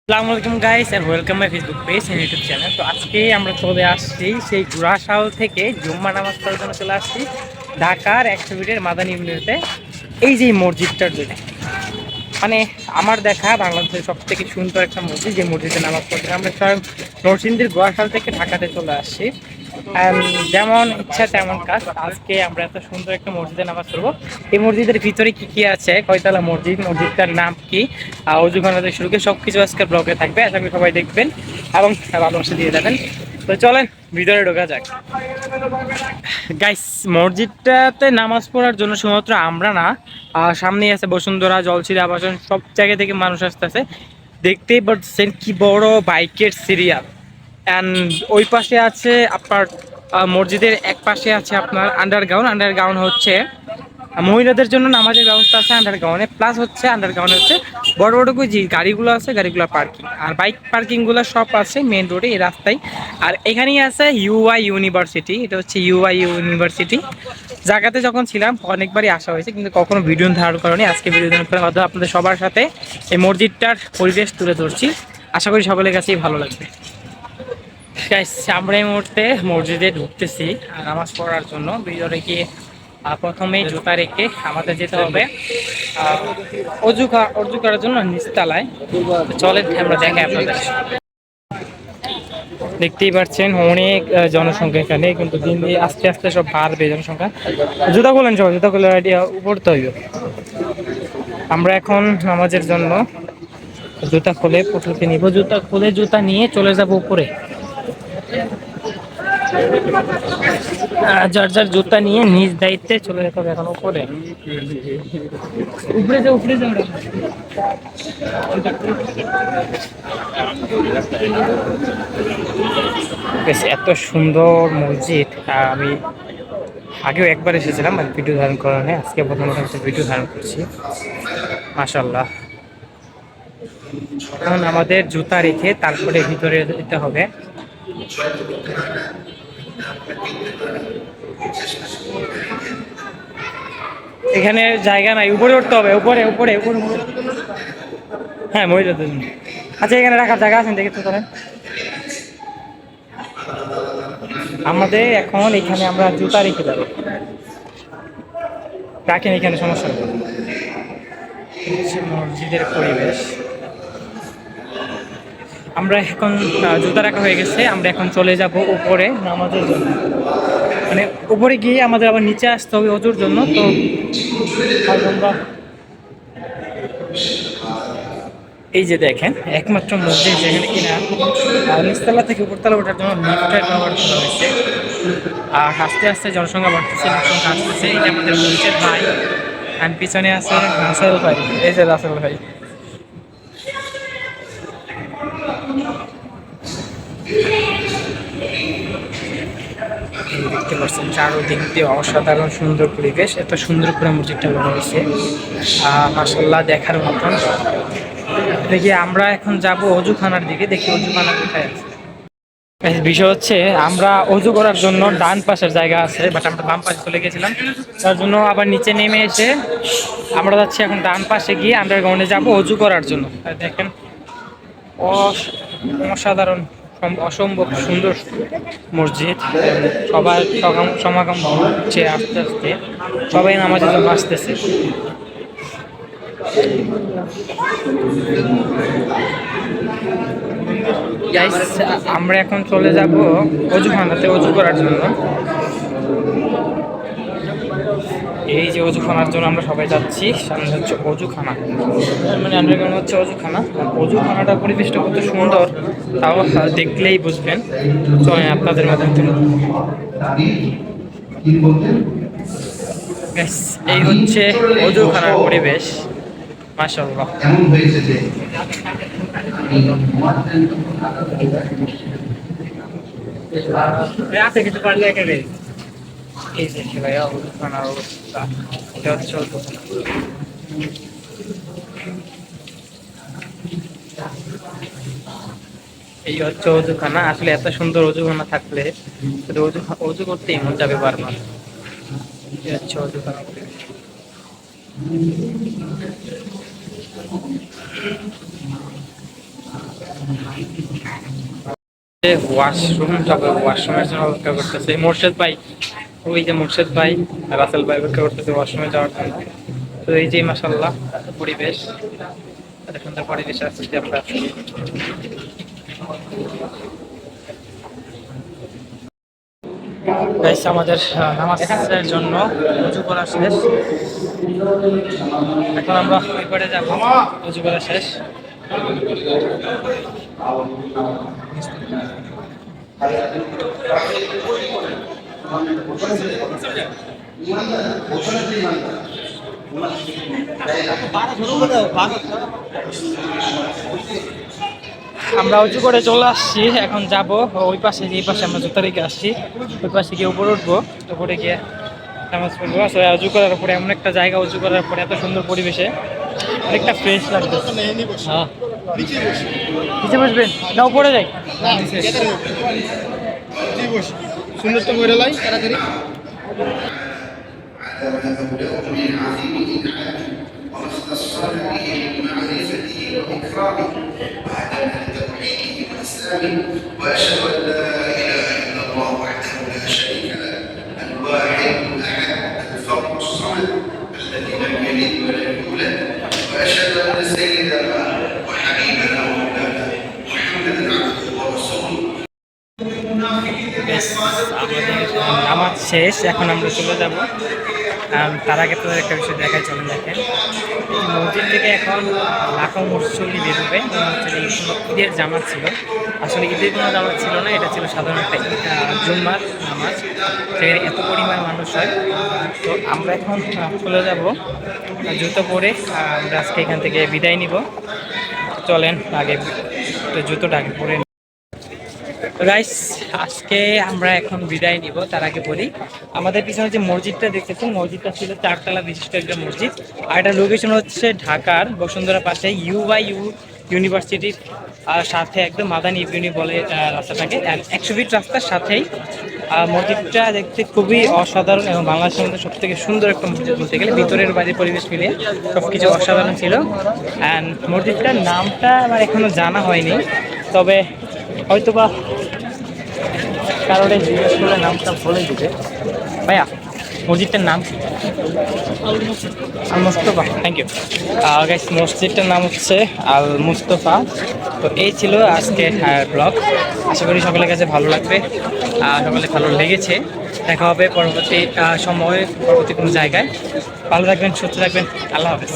আসসালামু আলাইকুম guys and welcome my Facebook page and YouTube channel. তো আজকে আমরা চলে আসছি সেই গুড়াশাল থেকে জুম্মা নামাজ পড়ার জন্য চলে আসছি ঢাকার 100 ফিটের মাদানী ইউনিয়নে এই যে মসজিদটার জন্য। মানে আমার দেখা বাংলাদেশের সব থেকে সুন্দর একটা মসজিদ, যে মসজিদে নামাজ পড়তে আমরা স্বয়ং নরসিংদীর গুড়াশাল থেকে ঢাকাতে চলে আসছি। যেমন ইচ্ছা তেমন কাজ। আজকে আমরা এত সুন্দর একটা মসজিদে নামাজ পড়বো। এই মসজিদের ভিতরে কি কি আছে, কয়তলা মসজিদ, মসজিদটার নাম কি, অজুখানা থেকে শুরু করে সবকিছু আজকের ব্লগে থাকবে। আশা করি সবাই দেখবেন এবং ভালোবাসা দিয়ে যাবেন। তো চলেন ভিতরে ঢোকা যাক। গাইস, মসজিদটাতে নামাজ পড়ার জন্য শুধুমাত্র আমরা না, সামনে আছে বসুন্ধরা, জলছিরা, আবাসন, সব জায়গা থেকে মানুষ আসতেছে। দেখতেই পাচ্ছেন কি বড় বাইকের সিরিয়াল। অ্যান্ড ওই পাশে আছে আপনার মসজিদের এক পাশে আছে আপনার আন্ডারগ্রাউন্ড হচ্ছে মহিলাদের জন্য নামাজের ব্যবস্থা আছে আন্ডারগ্রাউন্ডে। প্লাস হচ্ছে আন্ডারগ্রাউন্ডে হচ্ছে বড় বড় যে গাড়িগুলো আছে, গাড়িগুলো পার্কিং আর বাইক পার্কিংগুলো সব আছে মেন রোডে, এই রাস্তায়। আর এখানেই আছে ইউআই ইউনিভার্সিটি। এটা হচ্ছে ইউআই ইউনিভার্সিটি। জায়গাতে যখন ছিলাম অনেকবারই আসা হয়েছে, কিন্তু কখনো ভিডিও ধারণ করেনি। আজকে ভিডিও ধারণ করে হয়তো আপনাদের সবার সাথে এই মসজিদটার পরিবেশ তুলে ধরছি। আশা করি সকলের কাছেই ভালো লাগবে। আমরা এই মুহূর্তে মসজিদে ঢুকতেছি নামাজ পড়ার জন্য। ভিতরে গিয়ে প্রথমেই জুতা রেখে আমাদের যেতে হবে অজু করার জন্য নিচতলায়। চলেন আমরা দেখাই আপনাদের। দেখতেই পাচ্ছেন অনেক জনসংখ্যা এখানে, কিন্তু দিন দিয়ে আস্তে আস্তে সব বাড়বে জনসংখ্যা। জুতা খুলেন সবাই, জুতা খুলে উপরতে হইবে। আমরা এখন নামাজের জন্য জুতা খুলে প্রস্তুতি নিব। জুতা খুলে জুতা নিয়ে চলে যাব উপরে। যার যার জুতা নিয়ে নিজ দায়িত্বে চলে যেতে হবে এখন উপরে। উপরে যাও, উপরে যাও। এত সুন্দর মসজিদ, আমি আগেও একবার এসেছিলাম মানে ভিডিও ধারণ করা নেই। আজকে প্রথমত ভিডিও ধারণ করছি। মাশাআল্লাহ। এখন আমাদের জুতা রেখে তারপরে ভিতরে যেতে হবে। এখানে জায়গা নাই, উপরে উঠতে হবে। উপরে উপরে উপরে হ্যাঁ, মহিলাদের জন্য। আচ্ছা, এখানে রাখার জায়গা আছেন দেখে তো ধরেন। আমাদের এখন এখানে আমরা জুতা রেখে যাবো, রাখেন এখানে, সমস্যা নেই। মসজিদের পরিবেশ। আমরা এখন জুতা রাখা হয়ে গেছে, আমরা এখন চলে যাব উপরে নামাজের জন্য। মানে উপরে গিয়ে আমাদের আবার নিচে আসতে হবে অজুর জন্য। তো আমরা এই যে দেখেন একমাত্র মসজিদ যেখানে কিনা নিচতলা থেকে উপরতলা ওঠার জন্য লিফটের ব্যবহার করা হয়েছে। আর আস্তে আস্তে জনসংখ্যা বাড়তেছে, লোকসংখ্যা আসতেছে। এই যে আমাদের মসজিদের ভাই, আর পিছনে আছে রাসেল ভাই। এই যে রাসেল ভাই। দেখতে পাচ্ছেন চারোদিক দিয়ে অসাধারণ সুন্দর পরিবেশ। এত সুন্দর করে মসজিদটা বানানো হয়েছে, মাশাআল্লাহ, দেখার মতন। দেখি আমরা এখন যাব অজুখানার দিকে, দেখি অজুখানা কোথায় আছে। বিষয় হচ্ছে আমরা অজু করার জন্য ডান পাশের জায়গা আছে, বাট আমরা বাম পাশে চলে গেছিলাম। তার জন্য আবার নিচে নেমে এসে আমরা যাচ্ছি এখন ডান পাশে গিয়ে আন্ডারগ্রাউন্ডে যাব অজু করার জন্য। দেখেন অসাধারণ, অসম্ভব সুন্দর মসজিদ। সবাই সমাগম হচ্ছে আস্তে আস্তে, সবাই নামাজের জন্য আসতেছে। গাইস, আমরা এখন চলে যাব অজুখানাতে অজু করার জন্য। এই যে অজুখানার জন্য আমরা সবাই যাচ্ছি। সামনে হচ্ছে অজুখানা, মানে আন্ডারগ্রাউন্ড হচ্ছে অজুখানা। অজুখানাটা পরিবেশটা কত সুন্দর তাও দেখলেই বুঝবেন। চলেন আপনাদের মাধ্যমে। এই হচ্ছে অজুখানার পরিবেশ, মাশাআল্লাহ। কিছু পারলে এখানে এই দেখি ভাইয়া অজুখানার অবস্থা। এটা হচ্ছে এই হচ্ছে অজুখানা। আসলে এত সুন্দর অজুখানা থাকলে শুধু অজু করতেই মন যাবে বারবার। এই হচ্ছে অজুখানা। ওয়াশরুম, তবে ওয়াশরুমের জন্য অপেক্ষা করতেছে মোর্শেদ ভাই। ওই যে মোর্শেদ ভাই, রাসেল ভাই অপেক্ষা করতেছে ওয়াশরুমে যাওয়ার জন্য। তো এই যে মাশাআল্লাহ পরিবেশ, এত সুন্দর পরিবেশ আছে যে আমরা আছি। গাইস আমাদের নামাজের জন্য উজু করা শেষ, এখন আমরা ওই পারে যাবো। উজু করা শেষ। আমরা উঁচু করে চলে আসছি, এখন যাব ওই পাশে, যে পাশে আমরা জুতা রেখে আসছি ওই পাশে গিয়ে উপরে উঠবো। উপরে গিয়ে নামাজ পড়বো। আসলে উঁচু করার পরে এমন একটা জায়গা, উঁচু করার পরে এত সুন্দর পরিবেশে অনেকটা ফ্রেশ লাগবে। হ্যাঁ নিচে বসবেন না উপরে যাই? সুন্দর তো করে লাই তাড়াতাড়ি। وأشهد أن لا إله إلا الله وحده لا شريك له الواحد الأحد الفرد الصمد الذي لم يلد ولم يولد وأشهد أن سيدنا وحبيبنا ومولانا محمدا عبده ورسوله. আমাদের নামাজ শেষ, এখন আমরা চলে যাব। তার আগে তোদের একটা বিষয় দেখায়, চলে দেখেন মসজিদ থেকে এখন লাখো মুসল্লি বেরোবে। ঈদের জামাত ছিল, আসলে ঈদের কোনো জামাত ছিল না, এটা ছিল সাধারণ একটা জুম্মার নামাজ। সেখানে এত পরিমাণ মানুষ হয়। তো আমরা এখন চলে যাব জুতো পরে। আমরা আজকে এখান থেকে বিদায় নিব। চলেন আগে জুতোটা আগে পরে। গাইস আজকে আমরা এখন বিদায় নিব, তার আগে বলি আমাদের পিছনে যে মসজিদটা দেখতেছেন, মসজিদটা ছিল 4 তলা বিশিষ্ট একটা মসজিদ। আর এটা লোকেশন হচ্ছে ঢাকার বসুন্ধরা পাশে ইউ ইউনিভার্সিটির সাথে, একদম মাদানী ইউনি বলে রাস্তাটাকে। 100 ফিট রাস্তার সাথেই মসজিদটা দেখতে খুবই অসাধারণ এবং বাংলাদেশের মধ্যে সব থেকে সুন্দর একটা মসজিদ বলতে গেলে। ভিতরের বাইরের পরিবেশ মিলিয়ে সব কিছু অসাধারণ ছিল। অ্যান্ড মসজিদটার নামটা আমার এখনো জানা হয়নি, তবে হয়তোবা কারণে জিজ্ঞেস করলে নামটা বলে দিবে। ভাইয়া মসজিদটার নাম আল মুস্তফা। থ্যাংক ইউ গাইস, মসজিদটার নাম হচ্ছে আল মুস্তফা। তো এই ছিল আজকে ব্লগ। আশা করি সকলের কাছে ভালো লাগবে, সকলে ভালো লেগেছে। দেখা হবে পরবর্তী সময়ে, পরবর্তী কোনো জায়গায়। ভালো থাকবেন, সুস্থ থাকবেন। আল্লাহ হাফেজ।